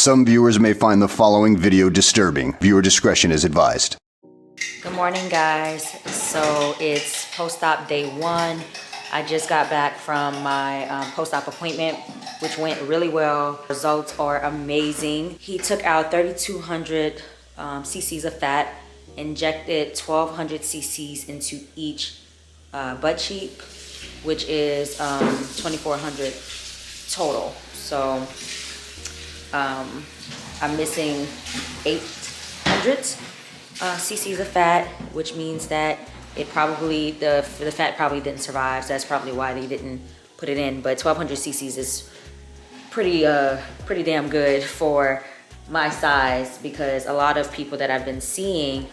Some viewers may find the following video disturbing. Viewer discretion is advised. Good morning, guys. So it's post-op day 1. I just got back from my post-op appointment, which went really well. Results are amazing. He took out 3,200 cc's of fat, injected 1,200 cc's into each butt cheek, which is 2,400 total. So I'm missing 800 cc's of fat, which means that it probably, the fat probably didn't survive. So that's probably why they didn't put it in. But 1,200 cc's is pretty damn good for my size, because a lot of people that I've been seeing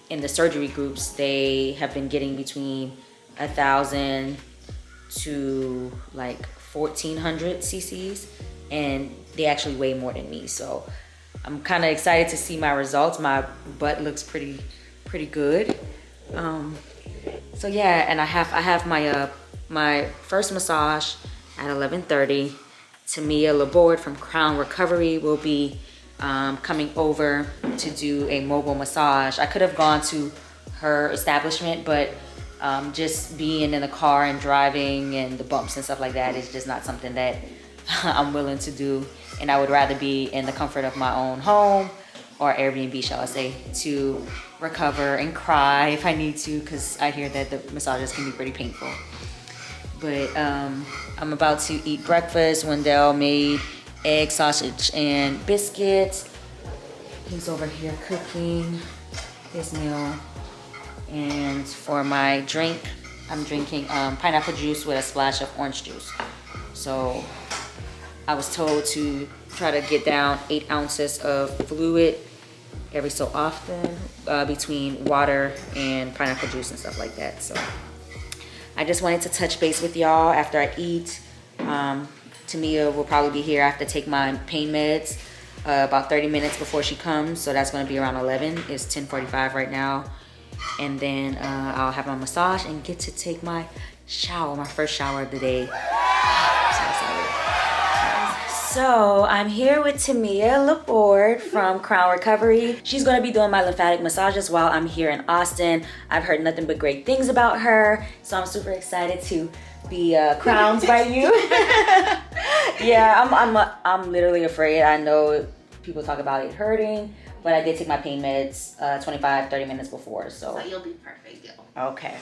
in the surgery groups, they have been getting between 1,000 to like 1,400 cc's, and they actually weigh more than me. So I'm kind of excited to see my results. My butt looks pretty good. So yeah, and I have my first massage at 11:30. Timia LaBorde from Crown Recovery will be coming over to do a mobile massage. I could have gone to her establishment, but just being in the car and driving and the bumps and stuff like that is just not something that I'm willing to do. And I would rather be in the comfort of my own home, or Airbnb, shall I say, to recover and cry if I need to, because I hear that the massages can be pretty painful. But I'm about to eat breakfast. Wendell made egg, sausage, and biscuits. He's over here cooking his meal. And for my drink, I'm drinking pineapple juice with a splash of orange juice. So I was told to try to get down 8 ounces of fluid every so often between water and pineapple juice and stuff like that. So I just wanted to touch base with y'all after I eat. Timia will probably be here. I have to take my pain meds about 30 minutes before she comes. So that's going to be around 11. It's 10:45 right now. And then I'll have my massage and get to take my shower, my first shower of the day. So excited. So I'm here with Timia LaBorde from Crown Recovery. She's going to be doing my lymphatic massages while I'm here in Austin. I've heard nothing but great things about her, so I'm super excited to be crowned by you. Yeah, I'm literally afraid. I know people talk about it hurting, but I did take my pain meds 25-30 minutes before, so you'll be perfect, yo. Okay.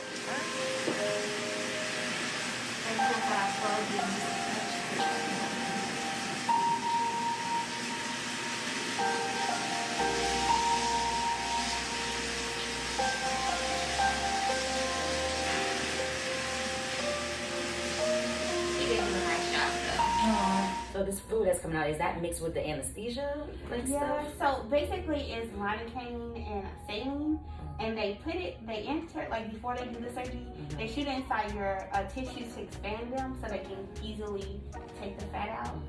So this fluid that's coming out, is that mixed with the anesthesia stuff? So basically it's lidocaine and saline, and they enter, like before they do the surgery, they shoot inside your tissues to expand them so they can easily take the fat out.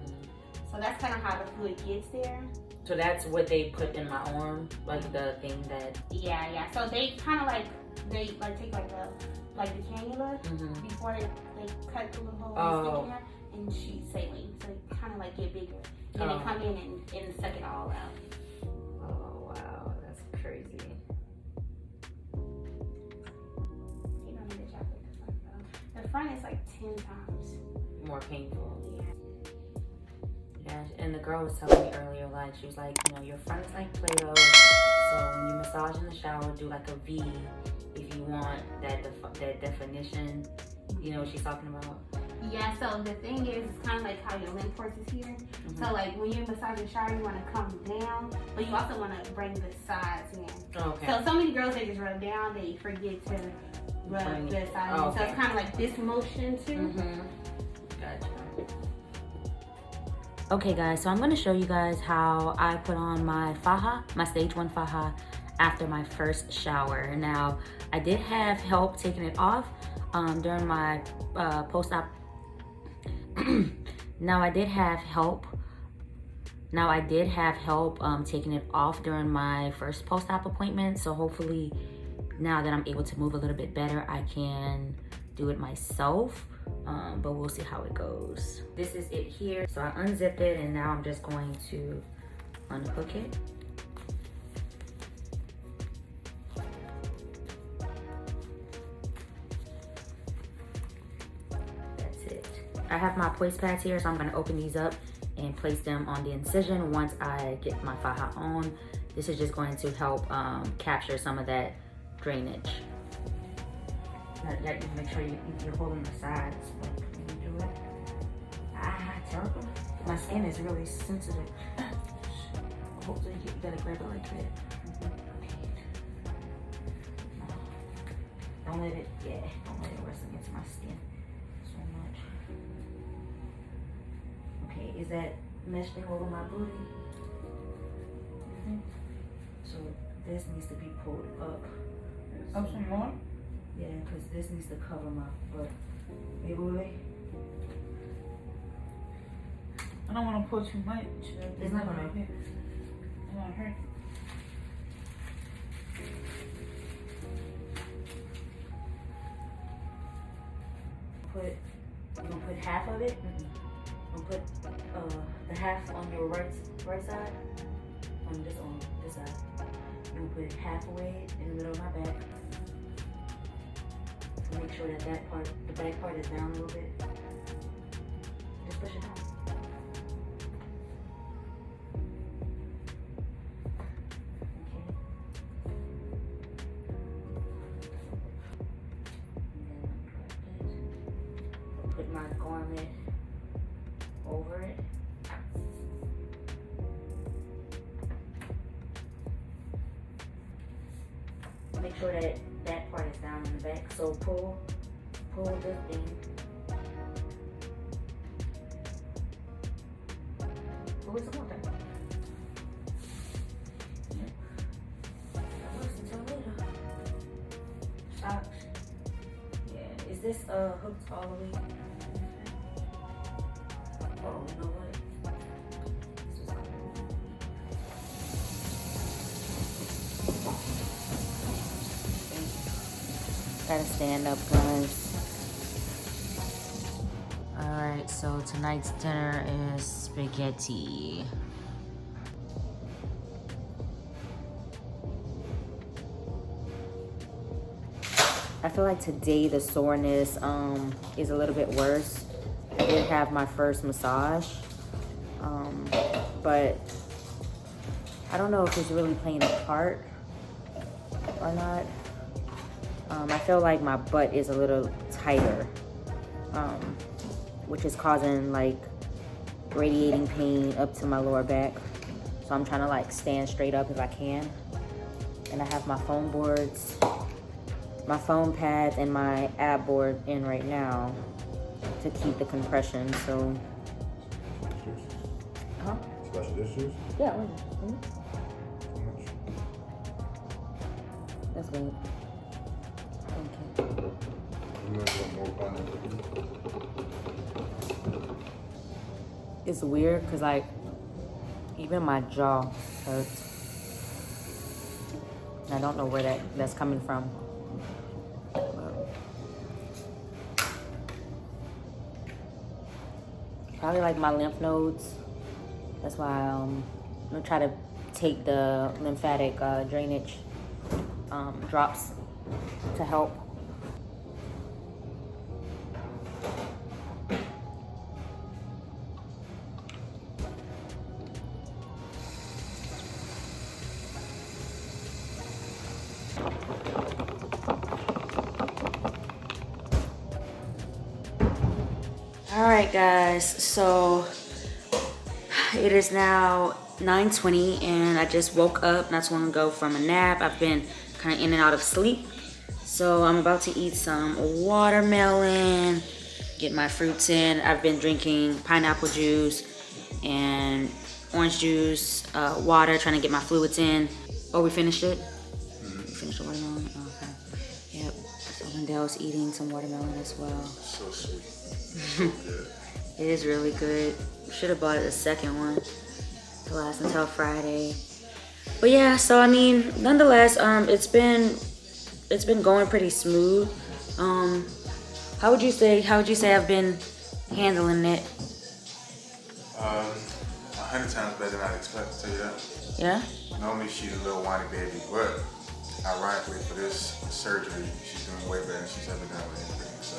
So that's kind of how the fluid gets there. So that's what they put in my arm, like the thing that... Yeah. So they kind of take the cannula before they cut the little hole in there and shoot saline. So they kind of like get bigger. And they come in and suck it all out. Oh, wow. That's crazy. You don't need to chop it the front though. The front is like 10 times more painful. Yeah. Yeah, and the girl was telling me earlier, like, she was like, you know, your front is like Play-Doh. So when you massage in the shower, do like a V if you want that definition. You know what she's talking about? Yeah, so the thing is, it's kind of like how your lymph ports is here. So like when you massage the shower, you want to come down, but you also want to bring the sides in. Okay. So many girls, they just rub down, they forget to rub the sides in. So it's kind of like this motion too. Gotcha. Okay guys, so I'm going to show you guys how I put on my faja, my stage 1 faja, after my first shower. Now, I did have help taking it off during my post-op. Now I did have help taking it off during my first post-op appointment. So hopefully now that I'm able to move a little bit better, I can do it myself. but we'll see how it goes. This is it here. So I unzip it, and now I'm just going to unhook it. That's it. I have my place pads here, so I'm gonna open these up and place them on the incision once I get my faja on. This is just going to help capture some of that drainage. You make sure you're holding the sides when you do it. Terrible. My skin is really sensitive. Hopefully you gotta grab it like that. Don't let it rest against my skin so much. Okay, is that mesh thing over my booty? So this needs to be pulled up. Up some more? Yeah, because this needs to cover my butt. Hey, boy. I don't want to pull too much. It's not gonna hurt. It won't hurt. You're gonna put half of it. I'm gonna put the half on your right side. On this side. I'm gonna put half away in the middle of my back. Make sure that part, the back part, is down a little bit. Just push it down. Put my garment over it. Make sure that that part is down in the back. So pull this thing. Pull it some more time. That works until later. Socks. Yeah. Is this hooked all the way? Oh, you know what? Gotta stand up, guys. Alright, so tonight's dinner is spaghetti. I feel like today the soreness is a little bit worse. I did have my first massage, but I don't know if it's really playing a part or not. I feel like my butt is a little tighter, which is causing like radiating pain up to my lower back. So I'm trying to like stand straight up if I can. And I have my foam boards, my foam pads, and my ab board in right now to keep the compression. So, Special issues? Yeah. That's good. Okay. It's weird because like even my jaw hurts. I don't know where that's coming from. Probably like my lymph nodes. That's why I'm gonna try to take the lymphatic drainage drops to help. All right, guys, so it is now 9:20 and I just woke up not too long ago from a nap. I've been kind of in and out of sleep. So I'm about to eat some watermelon, get my fruits in. I've been drinking pineapple juice and orange juice, water, trying to get my fluids in. Oh, we finished it? We finished the watermelon? Okay. Yep. So Lindell's eating some watermelon as well. So sweet. It is really good. Should have bought the second one to last until Friday. But yeah, so I mean, nonetheless, it's been going pretty smooth. How would you say I've been handling it? 100 times better than I'd expect, to tell you that. Yeah? Normally she's a little whiny baby, but ironically for this surgery, she's doing way better than she's ever done with anything. So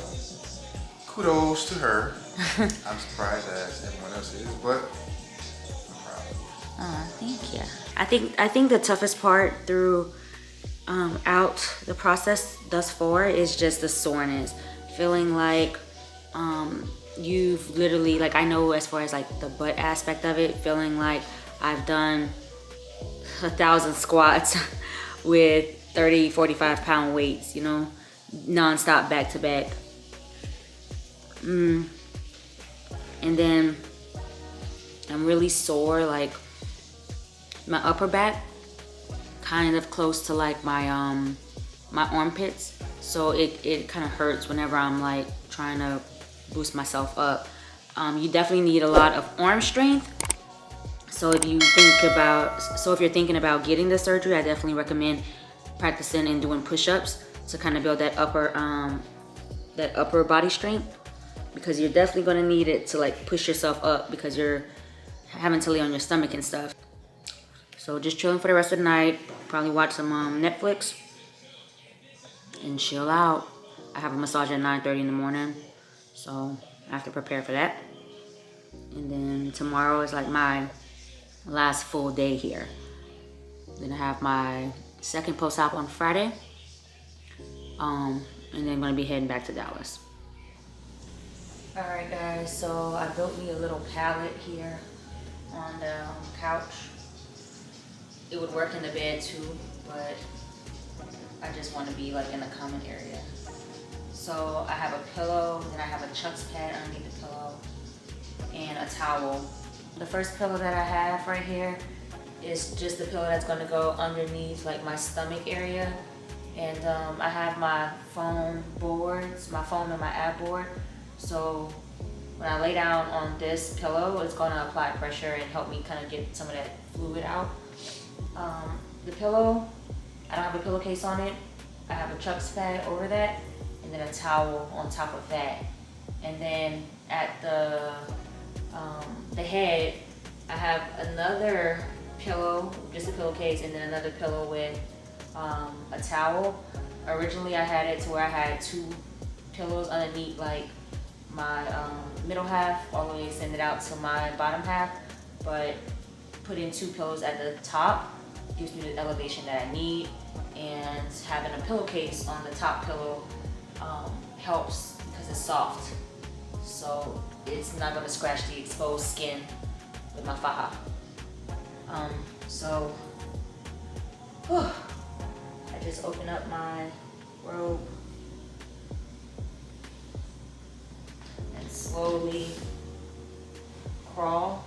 kudos to her. I'm surprised as everyone else is, but I'm proud. Oh, thank you. I think the toughest part through out the process thus far is just the soreness. Feeling like you've literally, like, I know as far as like the butt aspect of it, feeling like I've done 1,000 squats with 30, 45 pound weights, you know, non-stop back to back. And then I'm really sore, like my upper back, kind of close to like my my armpits. So it kind of hurts whenever I'm like trying to boost myself up. You definitely need a lot of arm strength. So if you're thinking about getting the surgery, I definitely recommend practicing and doing push-ups to kind of build that upper body strength, because you're definitely gonna need it to like push yourself up because you're having to lay on your stomach and stuff. So just chilling for the rest of the night, probably watch some Netflix and chill out. I have a massage at 9:30 in the morning, so I have to prepare for that. And then tomorrow is like my last full day here. Then I have my second post-op on Friday, and then I'm gonna be heading back to Dallas. All right, guys, so I built me a little pallet here on the couch. It would work in the bed too, but I just want to be like in the common area. So I have a pillow, then I have a Chuck's pad underneath the pillow, and a towel. The first pillow that I have right here is just the pillow that's gonna go underneath like my stomach area. And I have my foam boards, my foam and my ab board. So when I lay down on this pillow, it's gonna apply pressure and help me kind of get some of that fluid out. The pillow, I don't have a pillowcase on it. I have a Chuck's pad over that, and then a towel on top of that. And then at the head, I have another pillow, just a pillowcase, and then another pillow with a towel. Originally I had it to where I had 2 pillows underneath like my middle half, all the way extended out to my bottom half, but putting 2 pillows at the top gives me the elevation that I need, and having a pillowcase on the top pillow helps because it's soft, so it's not going to scratch the exposed skin with my faja. I just open up my robe and slowly crawl,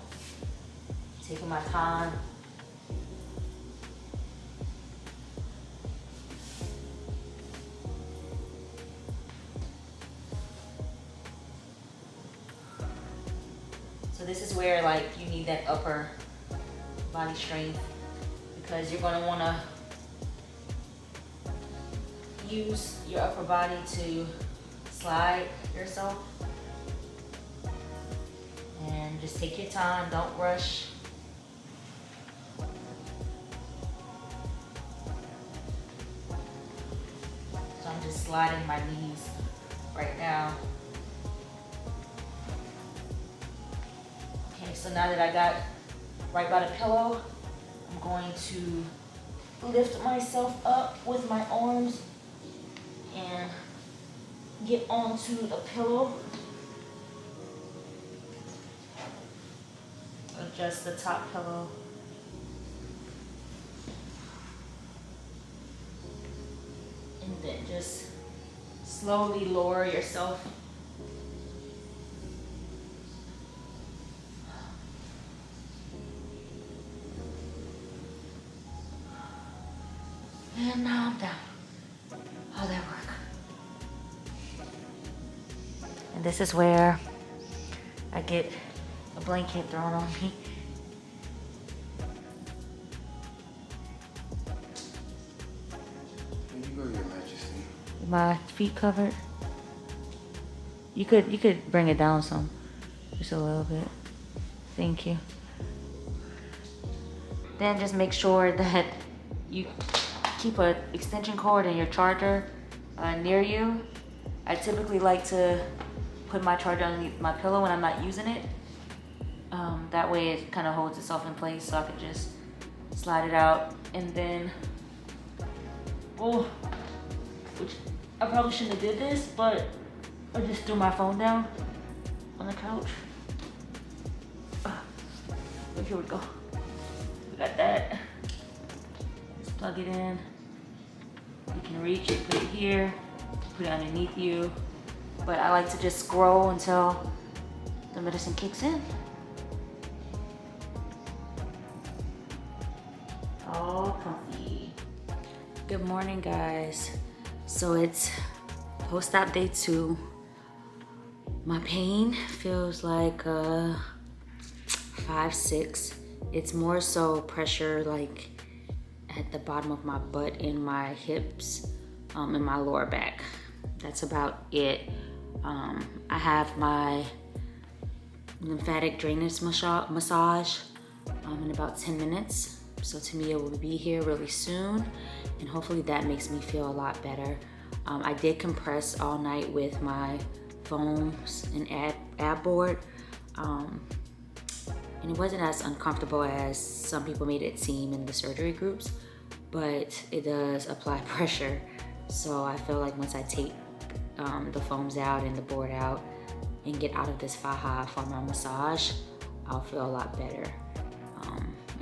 taking my time. So this is where like you need that upper body strength, because you're gonna wanna use your upper body to slide yourself. And just take your time, don't rush. So I'm just sliding my knees right now. Okay, so now that I got right by the pillow, I'm going to lift myself up with my arms and get onto the pillow. Adjust the top pillow. And then just slowly lower yourself. And now I'm down. How'd that work? And this is where I get a blanket thrown on me. Here you go, Your Majesty. My feet covered. You could bring it down some, just a little bit. Thank you. Then just make sure that you keep an extension cord and your charger near you. I typically like to put my charger underneath my pillow when I'm not using it. That way it kind of holds itself in place, so I can just slide it out. And then, which I probably shouldn't have did this, but I just threw my phone down on the couch. But here we go. We got that. Just plug it in. You can reach it, put it here, put it underneath you. But I like to just scroll until the medicine kicks in. All comfy. Good morning, guys. So it's post-op day 2. My pain feels like 5-6. It's more so pressure like at the bottom of my butt and my hips and my lower back. That's about it. I have my lymphatic drainage massage in about 10 minutes. So Timia will be here really soon, and hopefully that makes me feel a lot better. I did compress all night with my foams and ab board, and it wasn't as uncomfortable as some people made it seem in the surgery groups, but it does apply pressure. So I feel like once I take the foams out and the board out and get out of this faja for my massage, I'll feel a lot better.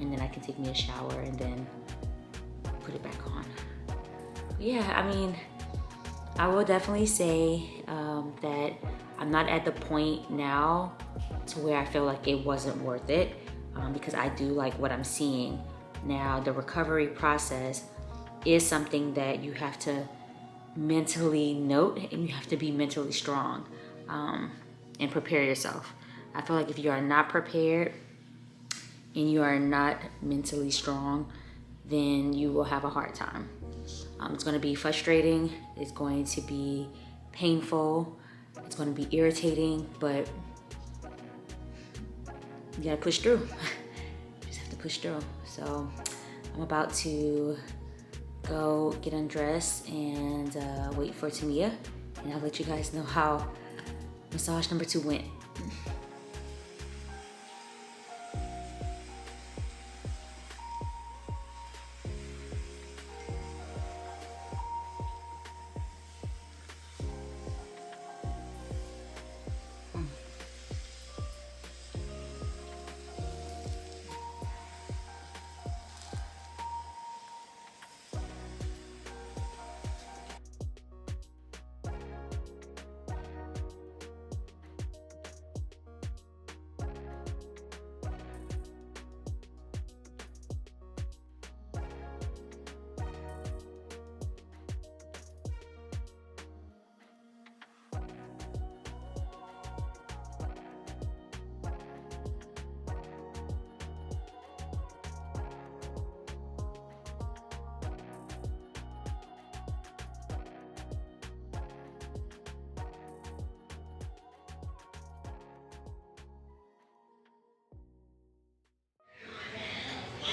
And then I can take me a shower and then put it back on. Yeah, I mean, I will definitely say that I'm not at the point now to where I feel like it wasn't worth it, because I do like what I'm seeing. Now, the recovery process is something that you have to mentally note, and you have to be mentally strong and prepare yourself. I feel like if you are not prepared and you are not mentally strong, then you will have a hard time. It's going to be frustrating, it's going to be painful, it's going to be irritating, but you gotta push through. You just have to push through. So I'm about to go get undressed and wait for Timia, and I'll let you guys know how massage number 2 went.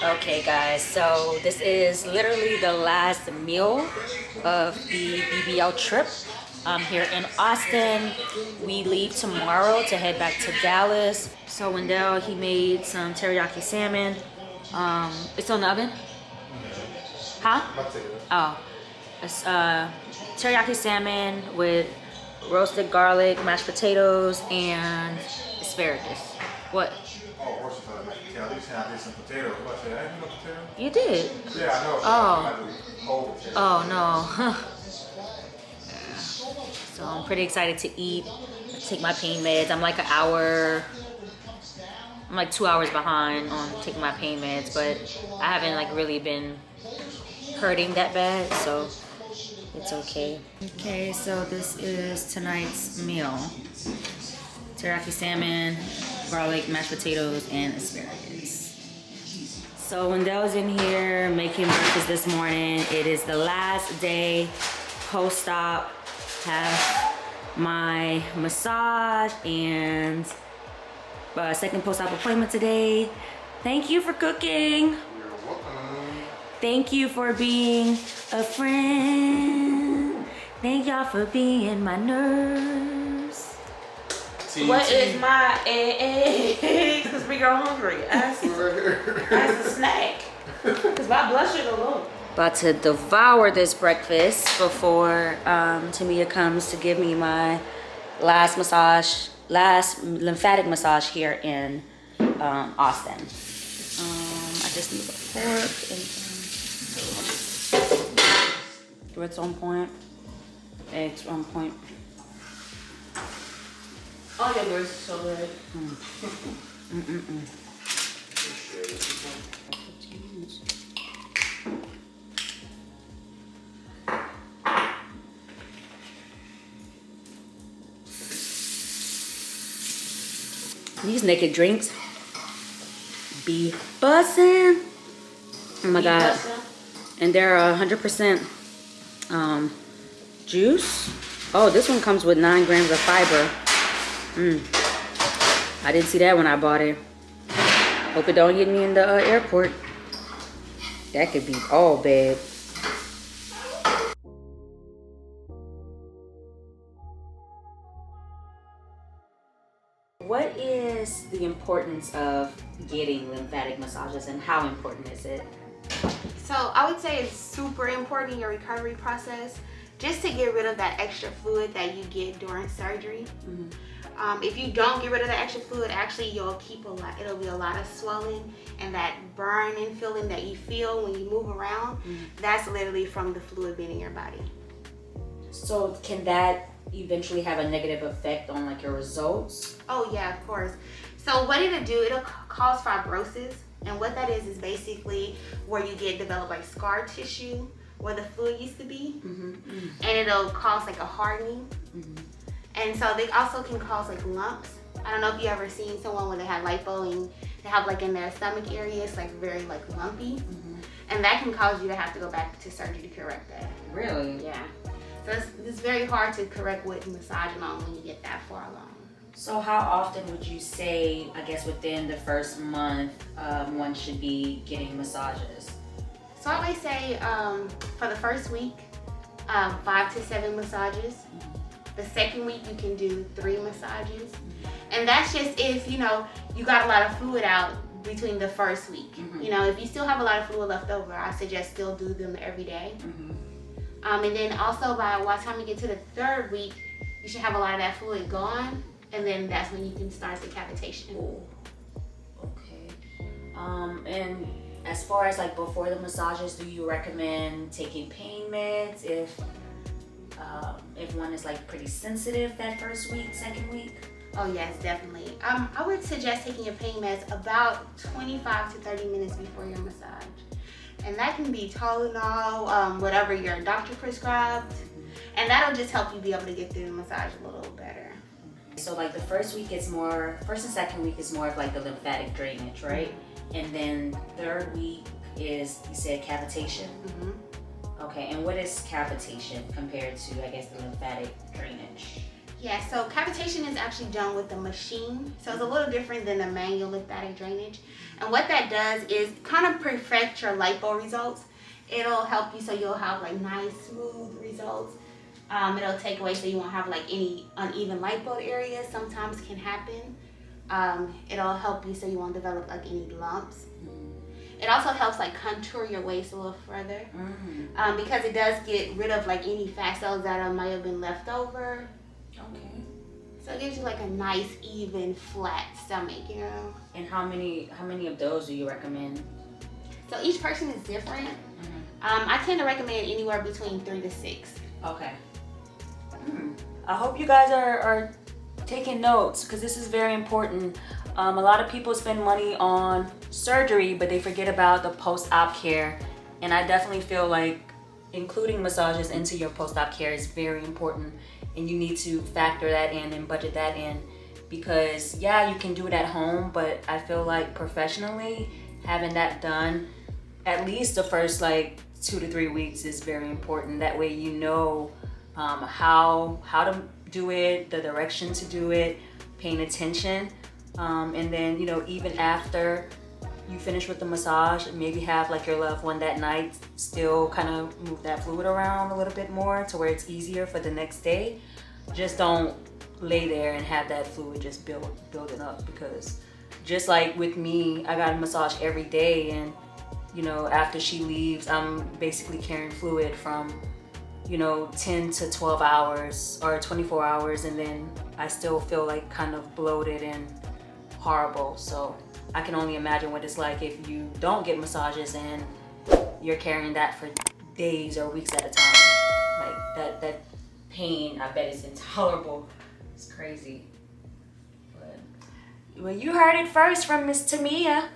Okay guys, so this is literally the last meal of the BBL trip here in Austin. We leave tomorrow to head back to Dallas. So Wendell, he made some teriyaki salmon. It's on the oven? Huh? Oh, it's teriyaki salmon with roasted garlic, mashed potatoes, and asparagus. What? I did some potatoes. What, I didn't know potato? You did? Yeah, I know. Oh no. So I'm pretty excited to eat. Take my pain meds. I'm like 2 hours behind on taking my pain meds, but I haven't like really been hurting that bad, so it's okay. Okay, so this is tonight's meal. Teriyaki salmon, garlic, mashed potatoes, and asparagus. So Wendell's in here making breakfast this morning. It is the last day post-op. Have my massage and second post-op appointment today. Thank you for cooking. You're welcome. Thank you for being a friend. Thank y'all for being my nurse. What is my eggs? Because we are hungry. As a snack. Because my blood sugar low. About to devour this breakfast before Timia comes to give me my last lymphatic massage here in Austin. I just need the fork and grits on point, eggs on point. Oh, your grits are so good. These naked drinks be bussin'. Oh my God. And they're 100% juice. Oh, this one comes with 9 grams of fiber. I didn't see that when I bought it. Hope it don't get me in the airport. That could be all bad. What is the importance of getting lymphatic massages and how important is it? So I would say it's super important in your recovery process just to get rid of that extra fluid that you get during surgery. If you don't get rid of the extra fluid, actually you'll keep it'll be a lot of swelling, and that burning feeling that you feel when you move around, that's literally from the fluid being in your body. So can that eventually have a negative effect on like your results? Oh yeah, of course. So what it'll do, it'll cause fibrosis, and what that is basically where you develop like scar tissue where the fluid used to be, and it'll cause like a hardening. And so they also can cause like lumps. I don't know if you ever seen someone when they had lipo and they have like in their stomach area, it's like very like lumpy, and that can cause you to have to go back to surgery to correct that. Really? Yeah. So it's very hard to correct with massage alone when you get that far along. So how often would you say, I guess within the first month, one should be getting massages? So I always say for the first week, 5 to 7 massages. The second week you can do 3 massages. And that's just if, you know, you got a lot of fluid out between the first week. You know, if you still have a lot of fluid left over, I suggest still do them every day. And then also by the time you get to the 3rd week, you should have a lot of that fluid gone, and then that's when you can start the cavitation. Okay. And as far as like before the massages, do you recommend taking pain meds if one is like pretty sensitive that first week, second week? Oh yes, definitely. I would suggest taking your pain meds about 25 to 30 minutes before your massage. And that can be Tylenol, whatever your doctor prescribed. And that'll just help you be able to get through the massage a little better. So like the first and second week is more of like the lymphatic drainage, right? And then 3rd week is, you said, cavitation? Okay, and what is cavitation compared to, I guess, the lymphatic drainage? Yeah, so cavitation is actually done with a machine. So it's a little different than the manual lymphatic drainage. And what that does is kind of perfect your lipo results. It'll help you so you'll have like nice, smooth results. It'll take away so you won't have like any uneven lipo areas. Sometimes can happen. It'll help you so you won't develop like any lumps. It also helps like contour your waist a little further, because it does get rid of like any fat cells that might have been left over. Okay. So it gives you like a nice, even, flat stomach, you know. And how many of those do you recommend? So each person is different. I tend to recommend anywhere between 3 to 6. Okay. I hope you guys are taking notes, because this is very important. A lot of people spend money on surgery, but they forget about the post-op care. And I definitely feel like including massages into your post-op care is very important. And you need to factor that in and budget that in, because yeah, you can do it at home, but I feel like professionally having that done at least the first like 2 to 3 weeks is very important. That way you know how to do it, the direction to do it, paying attention. And then, you know, even after you finish with the massage, maybe have like your loved one that night still kind of move that fluid around a little bit more to where it's easier for the next day. Just don't lay there and have that fluid just building up, because just like with me, I got a massage every day, and you know, after she leaves, I'm basically carrying fluid from, you know, 10 to 12 hours or 24 hours, and then I still feel like kind of bloated and horrible. So I can only imagine what it's like if you don't get massages and you're carrying that for days or weeks at a time. Like that pain, I bet is intolerable. It's crazy. But well, you heard it first from Miss Timia.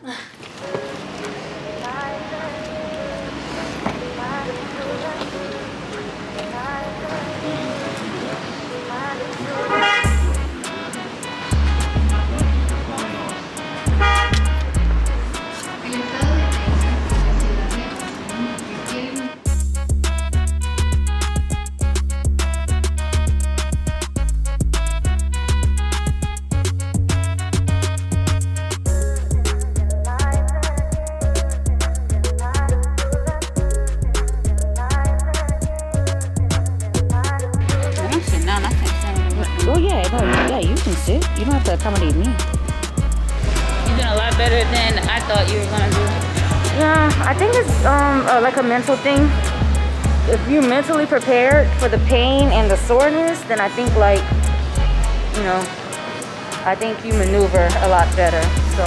Oh yeah, you can sit. You don't have to accommodate me. You're doing a lot better than I thought you were gonna do. Yeah, I think it's like a mental thing. If you're mentally prepared for the pain and the soreness, then I think like, you know, I think you maneuver a lot better. So